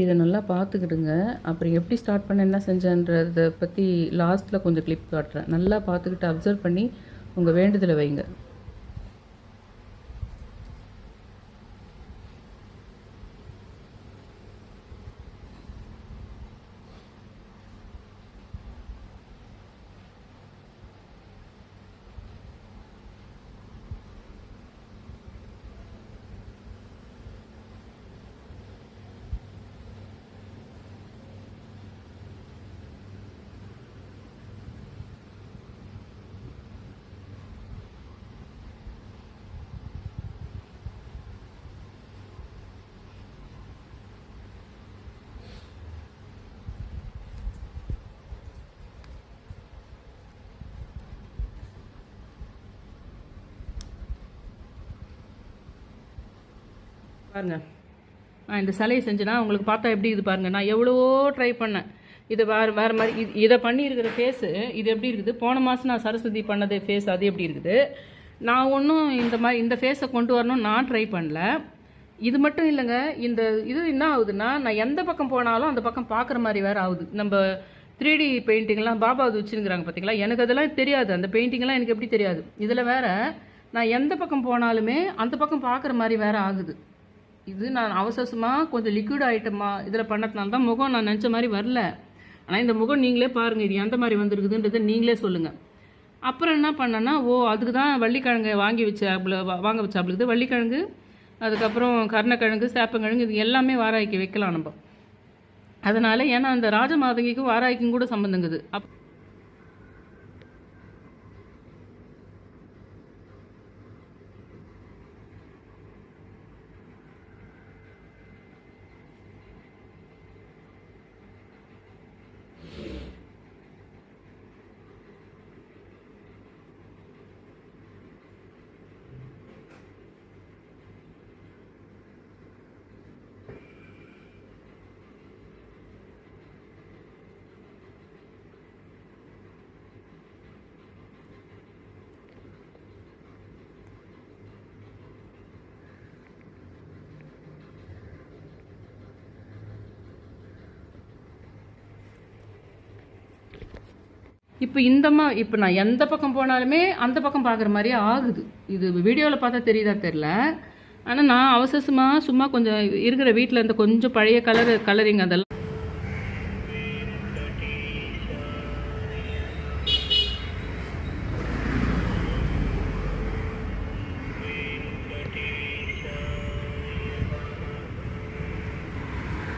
இதை நல்லா பார்த்துக்கிடுங்க. அப்புறம் எப்படி ஸ்டார்ட் பண்ண என்ன செஞ்சேன்றதை பற்றி லாஸ்ட்டில் கொஞ்சம் கிளிப் காட்டுறேன். நல்லா பார்த்துக்கிட்டு அப்சர்வ் பண்ணி உங்கள் வேண்டுதலை வைங்க. பாருங்க, நான் இந்த சிலையை செஞ்சேன்னா உங்களுக்கு பார்த்தா எப்படி இது பாருங்கள். நான் எவ்வளவோ ட்ரை பண்ணேன். இதை வேறு மாதிரி இதை பண்ணியிருக்கிற ஃபேஸு இது எப்படி இருக்குது. போன மாதம் நான் சரஸ்வதி பண்ணது ஃபேஸ் அது எப்படி இருக்குது. நான் ஒன்றும் இந்த ஃபேஸை கொண்டு வரணும்னு நான் ட்ரை பண்ணல. இது மட்டும் இல்லைங்க, இது என்ன ஆகுதுன்னா, நான் எந்த பக்கம் போனாலும் அந்த பக்கம் பார்க்குற மாதிரி வேறு ஆகுது. நம்ம 3D பெயிண்டிங்லாம் பாபா அது வச்சுருங்கிறாங்க பார்த்தீங்களா. எனக்கு அதெல்லாம் தெரியாது. அந்த பெயிண்டிங்லாம் எனக்கு எப்படி தெரியாது. இதில் வேறு நான் எந்த பக்கம் போனாலுமே அந்த பக்கம் பார்க்குற மாதிரி வேறு ஆகுது. இது நான் அவசரமாக கொஞ்சம் லிக்விட் ஐட்டமாக இதில் பண்ணதுனால தான் முகம் நான் நினச்ச மாதிரி வரல. ஆனால் இந்த முகம் நீங்களே பாருங்கள், இது எந்த மாதிரி வந்துருக்குதுன்றதை நீங்களே சொல்லுங்கள். அப்புறம் என்ன பண்ணேன்னா, அதுக்கு தான் வள்ளிக்கிழங்கு வாங்க வச்சாப்புலுக்குது. வள்ளிக்கிழங்கு, அதுக்கப்புறம் கருணக்கிழங்கு, சேப்பங்கிழங்கு, இது எல்லாமே வாராய்க்கு வைக்கலாம் நம்ம. அதனால் ஏன்னா அந்த ராஜமாதங்கிக்கும் வாராய்க்கும் கூட சம்மந்தங்குது. இப்போ நான் எந்த பக்கம் போனாலுமே அந்த பக்கம் பார்க்குற மாதிரியே ஆகுது. இது வீடியோவில் பார்த்தா தெரியுதா தெரில. ஆனால் நான் அவசரமாக சும்மா கொஞ்சம் இருக்கிற வீட்டில் இருந்த கொஞ்சம் பழைய கலரிங் அதெல்லாம்